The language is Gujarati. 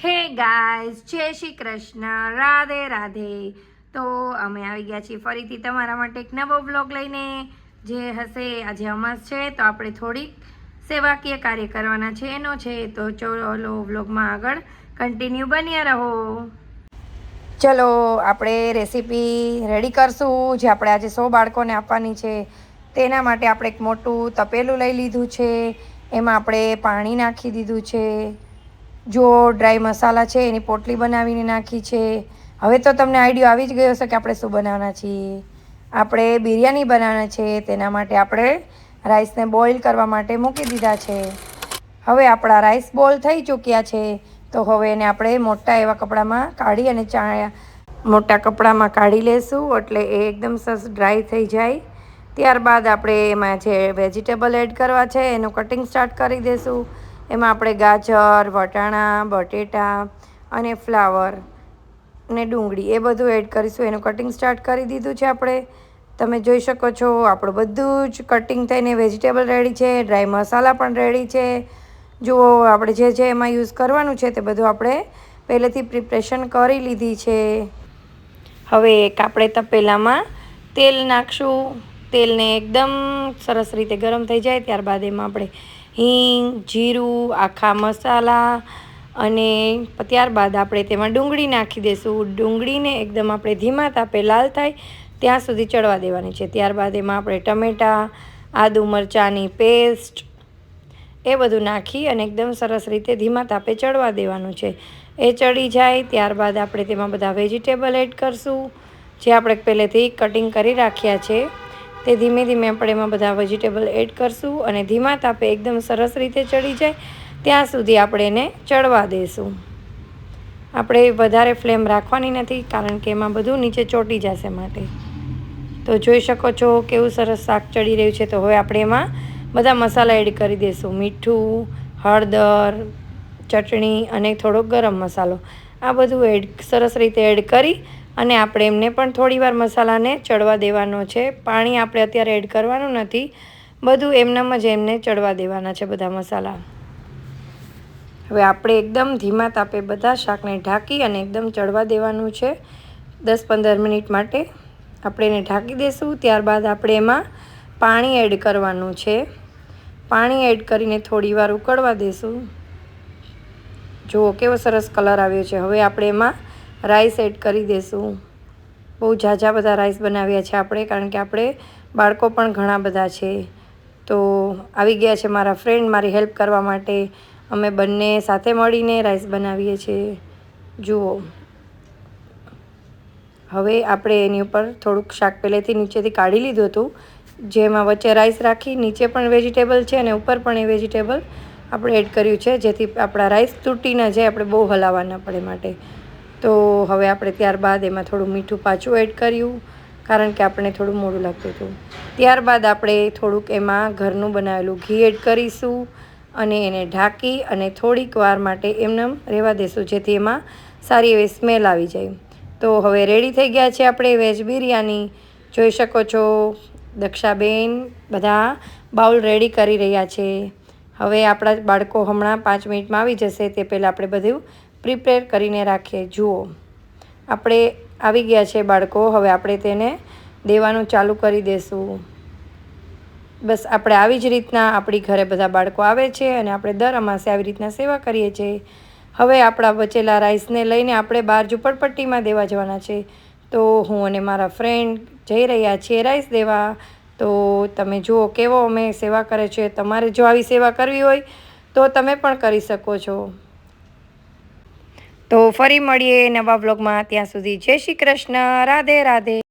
હે ગાઈઝ, જય શ્રી કૃષ્ણ, રાધે રાધે. તો અમે આવી ગયા છીએ ફરીથી તમારા માટે એક નવો બ્લોગ લઈને. જે હશે આજે અમાસ છે તો આપણે થોડીક સેવાકીય કાર્ય કરવાના છે એનો છે. તો ચલો બ્લોગમાં આગળ કન્ટિન્યુ બન્યા રહો. ચલો આપણે રેસીપી રેડી કરશું જે આપણે આજે 100 બાળકોને આપવાની છે. તેના માટે આપણે એક મોટું તપેલું લઈ લીધું છે. એમાં આપણે પાણી નાખી દીધું છે. જો ડ્રાય મસાલા છે એની પોટલી બનાવીને નાખી છે. હવે તો તમને આઈડિયા આવી જ ગયો હશે કે આપણે શું બનાવવાના છીએ. આપણે બિરયાની બનાવવાના છે. તેના માટે આપણે રાઈસને બોઇલ કરવા માટે મૂકી દીધા છે. હવે આપણા રાઈસ બોઇલ થઈ ચૂક્યા છે. તો હવે એને આપણે મોટા એવા કપડામાં કાઢી અને મોટા કપડામાં કાઢી લેશું એટલે એ એકદમ સરસ ડ્રાય થઈ જાય. ત્યારબાદ આપણે એમાં જે વેજીટેબલ એડ કરવા છે એનું કટિંગ સ્ટાર્ટ કરી દઈશું. એમાં આપણે ગાજર, વટાણા, બટેટા અને ફ્લાવર ને ડુંગળી એ બધું એડ કરીશું. એનું કટિંગ સ્ટાર્ટ કરી દીધું છે આપણે. તમે જોઈ શકો છો આપણું બધું જ કટિંગ થઈને વેજીટેબલ રેડી છે. ડ્રાય મસાલા પણ રેડી છે. જુઓ આપણે જે એમાં યુઝ કરવાનું છે તે બધું આપણે પહેલેથી પ્રિપરેશન કરી લીધી છે. હવે એક આપણે તપેલામાં તેલ નાખશું. તેલને એકદમ સરસ રીતે ગરમ થઈ જાય ત્યારબાદ એમાં આપણે હિંગ, જીરું, આખા મસાલા અને ત્યારબાદ આપણે તેમાં ડુંગળી નાખી દઈશું. ડુંગળીને એકદમ આપણે ધીમા તાપે લાલ થાય ત્યાં સુધી ચડવા દેવાની છે. ત્યારબાદ એમાં આપણે ટમેટાં, આદુ મરચાંની પેસ્ટ એ બધું નાખી અને એકદમ સરસ રીતે ધીમા તાપે ચડવા દેવાનું છે. એ ચડી જાય ત્યારબાદ આપણે તેમાં બધા વેજીટેબલ એડ કરશું જે આપણે પહેલેથી કટિંગ કરી રાખ્યા છે. તે ધીમે ધીમે આપણે એમાં બધા વેજીટેબલ એડ કરશું અને ધીમા તાપે એકદમ સરસ રીતે ચડી જાય ત્યાં સુધી આપણે એને ચડવા દઈશું. આપણે વધારે ફ્લેમ રાખવાની નથી કારણ કે એમાં બધું નીચે ચોંટી જશે માટે. તો જોઈ શકો છો કેવું સરસ શાક ચડી રહ્યું છે. તો હવે આપણે એમાં બધા મસાલા એડ કરી દઈશું. મીઠું, હળદર, ચટણી અને થોડો ગરમ મસાલો આ બધું સરસ રીતે એડ કરી અને આપણે એમને પણ થોડીવાર મસાલાને ચડવા દેવાનો છે. પાણી આપણે અત્યારે એડ કરવાનું નથી. બધું એમનેમ જ એમને ચડવા દેવાના છે બધા મસાલા. હવે આપણે એકદમ ધીમા તાપે બધા શાકને ઢાંકી અને એકદમ ચડવા દેવાનું છે. 10-15 મિનિટ માટે આપણે એને ઢાંકી દઈશું. ત્યારબાદ આપણે એમાં પાણી એડ કરવાનું છે. પાણી એડ કરીને થોડીવાર ઉકળવા દઈશું. જુઓ કેવો સરસ કલર આવ્યો છે. હવે આપણે એમાં રાઈસ એડ કરી દઈશું. બહુ ઝાઝા બધા રાઈસ બનાવ્યા છે આપણે કારણ કે આપણે બાળકો પણ ઘણા બધા છે. તો આવી ગયા છે મારા ફ્રેન્ડ મારી હેલ્પ કરવા માટે. અમે બંને સાથે મળીને રાઈસ બનાવીએ છીએ. જુઓ હવે આપણે એની ઉપર થોડુંક શાક પહેલેથી નીચેથી કાઢી લીધું હતું જેમાં વચ્ચે રાઈસ રાખી નીચે પણ વેજીટેબલ છે અને ઉપર પણ એ વેજીટેબલ આપણે એડ કર્યું છે જેથી આપણા રાઈસ તૂટી ન જાય, આપણે બહુ હલાવવા ન પડે માટે. તો હવે આપણે ત્યારબાદ એમાં થોડું મીઠું પાછું એડ કર્યું કારણ કે આપણે થોડું મોડું લાગતું હતું. ત્યારબાદ આપણે થોડુંક એમાં ઘરનું બનાવેલું ઘી એડ કરીશું અને એને ઢાંકી અને થોડીક વાર માટે એમને રહેવા દઈશું જેથી એમાં સારી એવી સ્મેલ આવી જાય. તો હવે રેડી થઈ ગયા છે આપણે વેજ બિરયાની. જોઈ શકો છો દક્ષાબેન બધા બાઉલ રેડી કરી રહ્યા છે. હવે આપણા બાળકો હમણાં 5 મિનિટમાં આવી જશે તે પહેલાં આપણે બધું પ્રિપેર કરીને રાખીએ. જુઓ આપણે આવી ગયા છે બાળકો. હવે આપણે તેને દેવાનું ચાલુ કરી દઈશું. બસ આપણે આવી જ રીતના આપણી ઘરે બધા બાળકો આવે છે અને આપણે દર અમાસે આવી રીતના સેવા કરીએ છીએ. હવે આપણા બચેલા રાઈસને લઈને આપણે બહાર ઝૂંપડપટ્ટીમાં દેવા જવાના છે. તો હું અને મારા ફ્રેન્ડ જઈ રહ્યા છીએ રાઈસ દેવા. તો તમે જુઓ કેવો અમે સેવા કરે છે. તમારે જો આવી સેવા કરવી હોય તો તમે પણ કરી શકો છો. તો ફરી મળીએ નવા બ્લોગમાં. ત્યાં સુધી જય શ્રી કૃષ્ણ, રાધે રાધે.